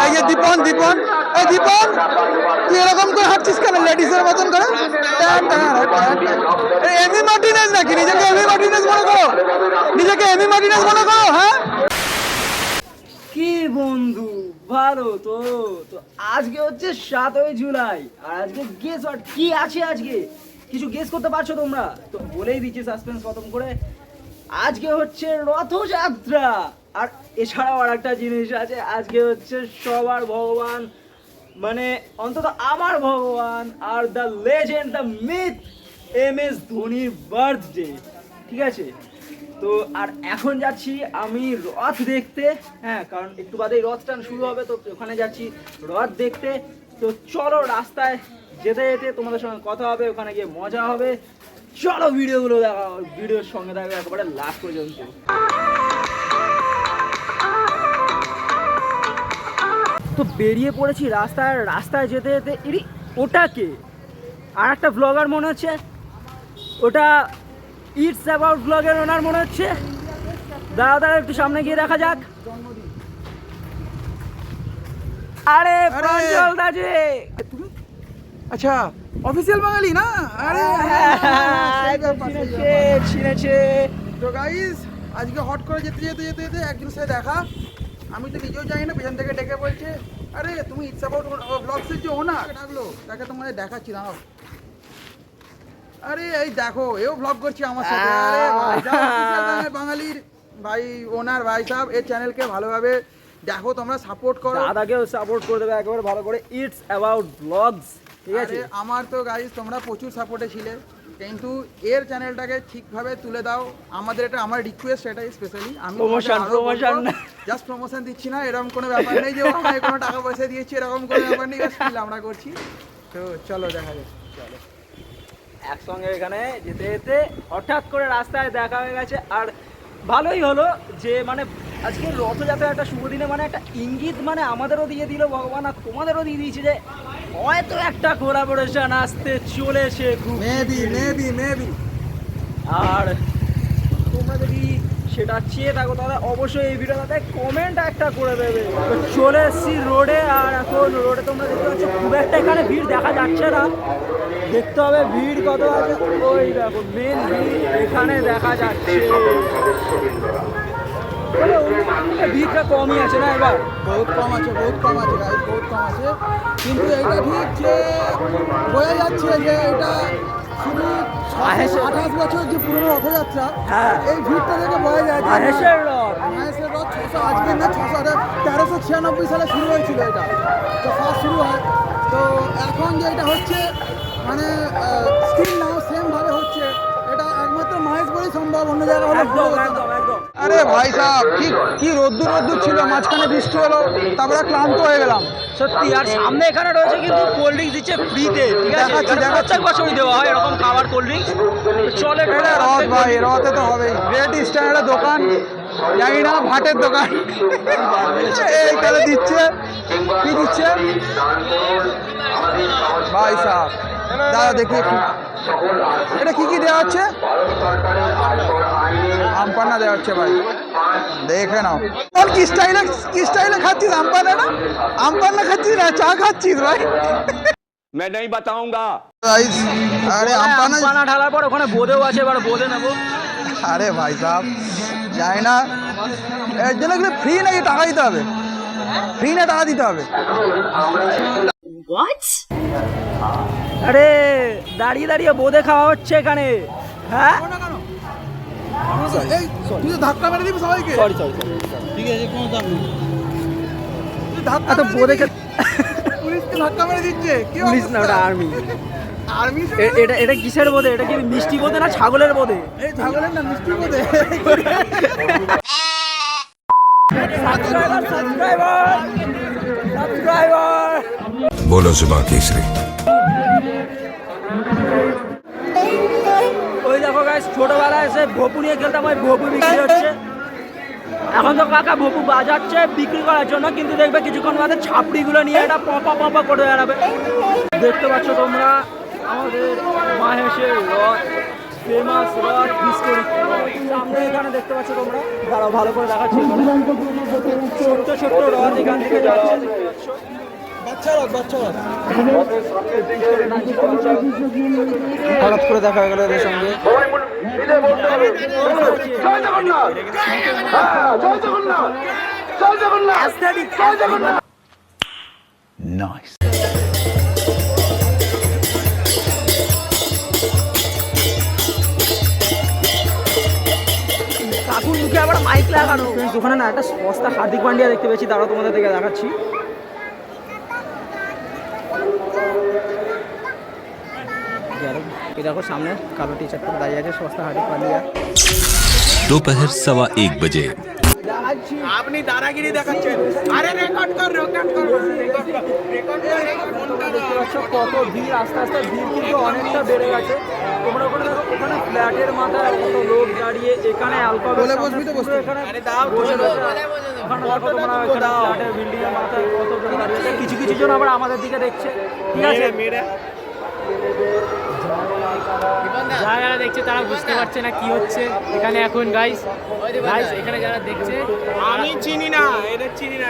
এই যে দীপন দীপন, এই দীপন তুই এরকম করে হাঁটছিস কেন লেডিসের মতন করে? এমি মার্টিনেজ নাকি? নিজেকে এমি মার্টিনেজ মনে করো? নিজেকে এমি মার্টিনেজ মনে করো? হ্যাঁ কি বন্ধু ভালো তো? তো আজকে হচ্ছে 7ই জুলাই আর আজকে গেস হোয়াট কি আছে আজকে? কিছু গেস করতে পারছো তোমরা? তো বলেই দিচ্ছি সাসপেন্স খতম করে। আজকে হচ্ছে রথযাত্রা। আর এছাড়াও আর একটা জিনিস আছে, আজকে হচ্ছে সবার ভগবান, মানে অন্তত আমার ভগবান are the legend the myth MS ধোনির বার্থডে। ঠিক আছে, তো আর এখন যাচ্ছি আমি রথ দেখতে। হ্যাঁ, কারণ একটু বাদেই রথ টান শুরু হবে, তো ওখানে যাচ্ছি রথ দেখতে। তো চলো, রাস্তায় যেতে যেতে তোমাদের সঙ্গে কথা হবে, ওখানে গিয়ে মজা হবে। চলো ভিডিওগুলো দেখা, ভিডিওর সঙ্গে থাকবে একেবারে লাস্ট পর্যন্ত। তো বেরিয়ে পড়েছি রাস্তায়। রাস্তায় যেতে যেতে এরি ওটাকে আর একটা ব্লগার মনে হচ্ছে, ওটা ইটস অ্যাবাউট ব্লগের ওনার মনে হচ্ছে। দাদা একটু সামনে গিয়ে দেখা যাক। আরে প্রাঞ্জল দা যে, আচ্ছা অফিসিয়াল বাঙালি না? আরে চিনেছে। তো গাইস আজকে হট করে যেতে যেতে যেতে যেতে একজনের সাথে দেখা। আমি তো নিজেও জানি না, পেছন থেকে ডেকে বলছে আরে তুমি ইটস অ্যাবাউট ব্লগসের যে ওনার ডাকলো, তাকে তোমাদের দেখাচ্ছি দাঁড়াও। আরে এই দেখো, এও ব্লগ করছে আমার সাথে। আরে ভাই official বাঙালির ভাই ওনার ভাই সাহেব, এই চ্যানেলকে ভালোভাবে দেখো, তোমরা সাপোর্ট করো। দাদাকেও সাপোর্ট করে দেবে একেবারে ভালো করে। ইটস অ্যাবাউট ব্লগস, ঠিক আছে? আরে আমার তো গাইস তোমরা প্রচুর সাপোর্টে ছিলে, কিন্তু এর চ্যানেলটাকে ঠিকভাবে তুলে দাও। আমাদের এটা আমার রিকোয়েস্ট, এটাই স্পেশালি। আমি প্রমোশন জাস্ট প্রমোশন দিচ্ছি না, এরকম কোনো ব্যাপার নেই যে ওখানে কোনো টাকা পয়সা দিয়েছি, এরকম কোনো ব্যাপার নেই। আমরা করছি, তো চলো দেখা যাক। চলো একসঙ্গে এখানে যেতে যেতে হঠাৎ করে রাস্তায় দেখা হয়ে গেছে। আর ভালোই হলো যে মানে আজকে রথযাত্রার একটা শুভ দিনে মানে একটা ইঙ্গিত মানে আমাদেরও দিয়ে দিল ভগবান, আর তোমাদেরও দিয়ে দিয়েছে যে হয়তো একটা কোলাবোরেশন আসতে চলেছে খুব মেবি মেবি মেবি। আর তোমরা যদি সেটা চেয়ে থাকো তাহলে অবশ্যই এই ভিডিওটাতে কমেন্ট একটা করে দেবে। তো চলে এসেছি রোডে, আর এখন রোডে তোমরা দেখতে পাচ্ছ খুব একটা এখানে ভিড় দেখা যাচ্ছে না। দেখতে হবে ভিড় কত আছে। ওই দেখো মেন ভিড় এখানে দেখা যাচ্ছে। ভিড়টা কমই আছে না এবার? বহুত কম আছে, বহুত কম আছে গাইস, বহুত কম আছে। কিন্তু এইটা ঠিক যে বোঝা যাচ্ছে যে এটা শুধু 28 বছর যে পুরনো রথযাত্রা, হ্যাঁ, এই ভিড়টা দেখে বোঝা যায় যে মহেশের রথ। মহেশের রথ 600 আজকে না 1396 সালে শুরু হয়েছিল এটা, তো ফার্স্ট শুরু হয়। তো এখন যে এটা হচ্ছে মানে স্টিল নাও সেম ভাবে হচ্ছে, এটা একমাত্র মহেশ বলেই সম্ভব, অন্য জায়গায় হলে একদম একদম একদম। আরে ভাই সাহেব কি রোদ্দুর রোদ্দুর ছিল, মাঝখানে বৃষ্টি হলো, তারপরে ক্লান্ত হয়ে গেলাম সত্যি। আর সামনে এখানে রয়েছে কিন্তু কোল্ড ড্রিঙ্কস দিচ্ছে ফ্রিতে, ঠিক আছে? দেখাচ্ছি, এখানে দেখাচ্ছি। প্রত্যেক বছরই দেওয়া হয় এরকম খাবার কোল্ড ড্রিঙ্কস। চলে এটা রথ ভাই, রথে তো হবেই। গ্রেট ইস্টার্নের দোকান, জানি না ভাটের দোকান, এইখানে দিচ্ছে। কি দিচ্ছে ভাই সাহেব? দাদা দেখি একটু, এটা কি কি দেওয়া হচ্ছে? আমপান্না দেওয়া হচ্ছে ভাই, দেখে নাও। কি স্টাইলে খাচ্ছিস আমপান্নাটা? আমপান্না খাচ্ছিস না চা খাচ্ছিস ভাই? मैं नहीं बताऊंगा। আরে আমপান্না, ঢালার পর ওখানে বোঁদেও আছে, এবার বোঁদে নেবো। আরে ভাই সাহেব জানি না এর জন্য কি ফ্রি নাকি টাকা দিতে হবে? ফ্রি না টাকা দিতে হবে? আরে দাঁড়িয়ে দাঁড়িয়ে বোঁদে খাওয়া হচ্ছে এখানে। হ্যাঁ, এই তুই ধাক্কা মেরে দিবি সবাইকে? Sorry sorry. ঠিক আছে, কোনো দাম নেই। তুই ধাক্কা এত বোঁদে পুলিশকে ধাক্কা মেরে দিচ্ছে। কি পুলিশ না, ওটা আর্মি। আর্মি এটা এটা কিসের বোঁদে? এটা কি মিষ্টি বোঁদে না ছাগলের বোঁদে? এই ছাগলের না, মিষ্টি বোধে। সাবস্ক্রাইবার बोलो सुबह केसरी। ওই দেখো গাইস, ছোটবেলায় এসে ভোপু নিয়ে খেলতাম, ওই ভোপু বিক্রি হচ্ছে। এখন তো কাকা ভোপু বাজাচ্ছে বিক্রি করার জন্য, কিন্তু দেখবে কিছুক্ষণ বাদে ছাপড়িগুলো নিয়ে এটা পপা পপা করে বেড়াবে। দেখতে পাচ্ছ তোমরা আমাদের মহেশের রথ। ফেমাস রথ বিস্কুট সামনে এখানে দেখতে পাচ্ছ তোমরা, দাঁড়াও ভালো করে দেখাচ্ছি। ছোট্ট ছোট্ট রথ এখান থেকে যাচ্ছে, দেখতে পাচ্ছ। বাচ্চা রথ, বাচ্চা রথ। হঠাৎ করে দেখা হয়ে গেল এদের সঙ্গে। Nice. কাকুর মুখে আবার মাইক লাগানো। ওখানে না একটা সস্তা হার্দিক পান্ডিয়া দেখতে পেয়েছি, দাঁড়াও তোমাদের থেকে দেখাচ্ছি। এই দেখো সামনে কালো টি শার্ট পরে দাঁড়িয়ে আছে সস্তা হার্দিক পান্ডিয়া। दोपहर 1:15 बजे। আপনি দাদাগিরি দেখাচ্ছেন। আরে রেকর্ড কর, রেকর্ড কর, রেকর্ড দেখতে পাচ্ছ কত ভিড়, আস্তে আস্তে ভিড় কিন্তু অনেকটা বেড়ে গেছে। তোমরা ওখানে দেখো, ওখানে ফ্ল্যাটের মাথায় কত লোক দাঁড়িয়ে, এখানে বলে বসবি তো বসতে। আরে দাও বসে রয়েছে। ওখানে দেখো তোমরা, ওখানে ফ্ল্যাটের বিল্ডিং এর মাথায় কত জন দাঁড়িয়ে আছে। কিছু কিছু জন আবার আমাদের দিকে দেখছে, ঠিক আছে। যারা যারা দেখছে তারা বুঝতে পারছে না কি হচ্ছে এখানে এখন। গাইস এখানে যারা দেখছে, আমি চিনি না, এদের চিনি না।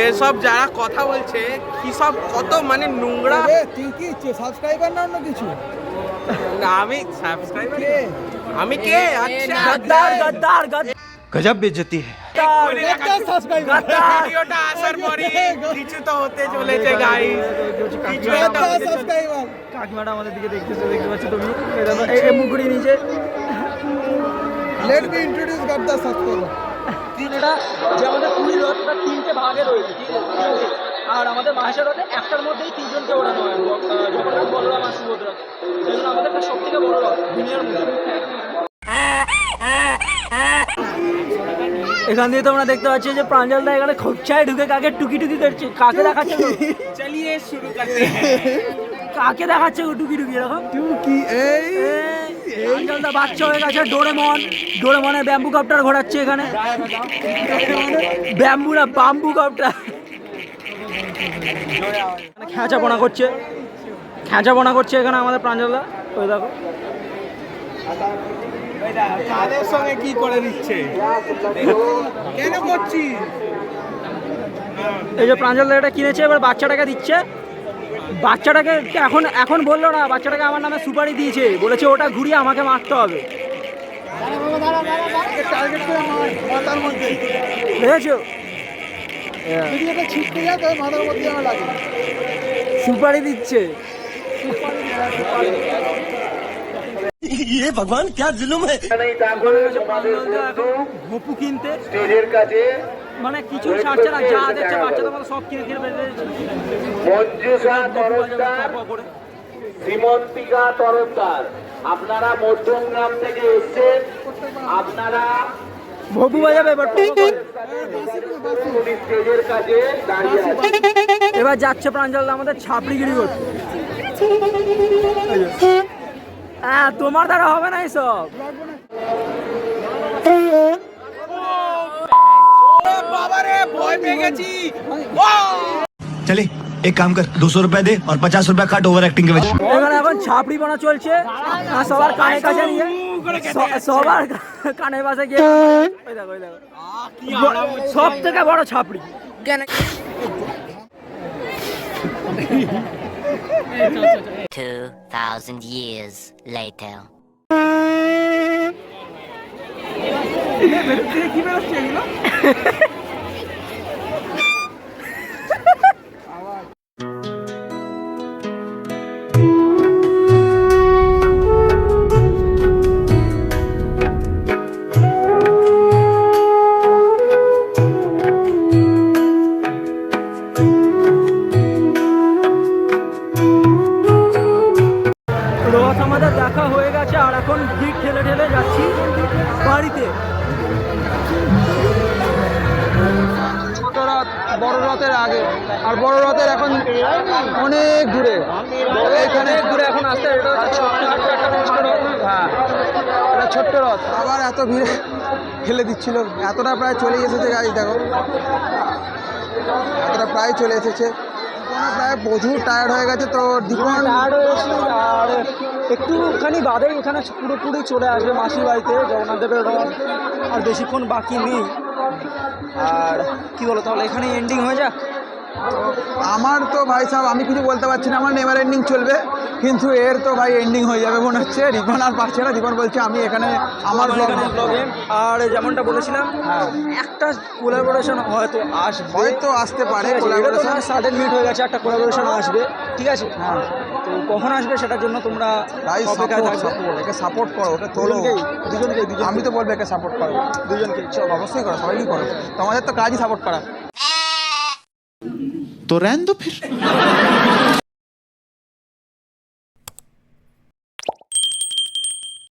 এসব যারা কথা বলছে কি সব কত মানে নোংরা। তুই কি সাবস্ক্রাইবার না অন্য কিছু? আমি সাবস্ক্রাইবার, আমি কে? আচ্ছা গদ্দার গদ্দার গদ্দার गजब बेइज्जती है। ভিডিওটা আসার পরই কিছু তো হতে চলেছে গাইস। কিছু একটা হতে চলেছে। সাবস্ক্রাইবার। কাকিমাটা আমাদের দিকে দেখতেছে, দেখতে পাচ্ছ তুমি। এই দেখো, এই মুগুড়ি নিচে। লেট মি ইন্ট্রোডিউস গদ্দা সাবস্ক্রাইবার। এটা যে আমাদের পুরী রথ, ওটা 3টে ভাগে রয়েছে, ঠিক আছে। আর আমাদের মাহেশের রথে একটার মধ্যেই 3জনকে ওড়ানো হয়, জগন্নাথ, বলরাম আর সুভদ্রা। এই জন্য আমাদের সব থেকে বড় রথ দুনিয়ার মধ্যে। এখান দিয়ে তোমরা দেখতে পাচ্ছ যে প্রাঞ্জলদা এখানে খোঁচায় ঢুকে কাকে টুকি টুকি করছে। কাকে দেখাচ্ছে গো? চলিয়ে শুরু করতে কাকে দেখাচ্ছে গো টুকি টুকি এরকম? কি এই প্রাঞ্জলদা বাচ্চা হয়ে গেছে। ডোরেমনের ব্যাম্বু কপ্টার ঘোরাচ্ছে এখানে। ব্যাম্বু না, বাম্বু কপ্টার। খেঁচাপনা করছে এখানে আমাদের প্রাঞ্জলদা। ওই দেখো কাদের সঙ্গে কি করে দিচ্ছে, কেন করছিস? এই যে প্রাঞ্জলদা এটা কিনেছে, এবার বাচ্চাটাকে দিচ্ছে। বাচ্চাটাকে এখন বললো না, বাচ্চাটাকে আমার নামে সুপারি দিয়েছে, বলেছে ওটা ঘুরিয়ে আমাকে মারতে হবে। টার্গেট করে মাথার মধ্যে দেখেছো? যদি এটা ছিটকে যায় তবে মাথার মধ্যে আমার লাগে। সুপারি দিচ্ছে। ये भगवान क्या जुल्म है। গপু কিনতে মানে কিছু ছাড়ছে না, যা দেখছে বাচ্চাদের মতো সব কিনে কিনে বেরিয়েছে। শ্রীমন্তিকা তরফদার, আপনারা মধ্যমগ্রাম থেকে এসেছেন, আপনারা ভপু বাজাবে এবার। উনি স্টেজের কাছে দাঁড়িয়ে আছেন। এবার যাচ্ছে প্রাঞ্জলদা আমাদের ছাপড়িগিরি করতে। হ্যাঁ, তোমার দ্বারা হবে না এসব। বাবারে ভয় পেয়ে গেছি। चले एक काम कर 200 रुपए दे और 50 रुपए काट ओवर एक्टिंग के वजह। এখানে এখন ছাপড়ি বানা চলছে, আর সবার কানে কাছে নিয়ে, সবার কানে পাশে গিয়ে ওই দেখো, ওই দেখো সব থেকে বড় ছাপড়ি। 2,000 years later. কি বেরোচ্ছে এগুলো? রথ আমাদের দেখা হয়ে গেছে, আর এখন ভিড় ঠেলে ঠেলে যাচ্ছি বাড়িতে। ছোট রথ বড় রথের আগে, আর বড় রথের এখন অনেক দূরে, এইখানে দূরে এখন আসতে। এটা হচ্ছে ছোট্ট একটা ছোট্ট রথ। হ্যাঁ, এটা ছোট্ট রথ। আবার এত ভিড়ে ফেলে দিচ্ছিল, এতটা প্রায় চলে এসেছে গাড়ি। দেখো এতটা প্রায় চলে এসেছে। দীপনও প্রায় প্রচুর টায়ার্ড হয়ে গেছে, তো দীপন টায়ার্ড হয়েছি আর একটুখানি বাদেই এখানে পুরোপুরি চলে আসবে মাসির বাড়িতে জগন্নাথ দেবের রথ, আর বেশিক্ষণ বাকি নেই। আর কি বলো তাহলে এখানেই এন্ডিং হয়ে যাক? আমার তো ভাই সাহেব আমি কিছু বলতে পারছি না, আমার নেভার এন্ডিং চলবে, কিন্তু এর তো ভাই এন্ডিং হয়ে যাবে মনে হচ্ছে। রিপন আর পারছে না, রিপন বলছে আমি এখানে আমার ব্লগে। আর যেমনটা বলেছিলাম একটা কোলাবোরেশন হয়তো আসবে, হয়তো আসতে পারে কোলাবোরেশন। সাডেন মিট হয়ে গেছে, একটা কোলাবোরেশন আসবে, ঠিক আছে? হ্যাঁ, তো কখন আসবে সেটার জন্য তোমরা ভাই অপেক্ষায় থাকবে। একে সাপোর্ট করো, ওকে তোলো দুজনকে। আমি তো বলবো একে সাপোর্ট করো দুজনকে, অবশ্যই করো, সবাইকেই করো, তোমাদের তো কাজই সাপোর্ট করা। तो रहने दो फिर।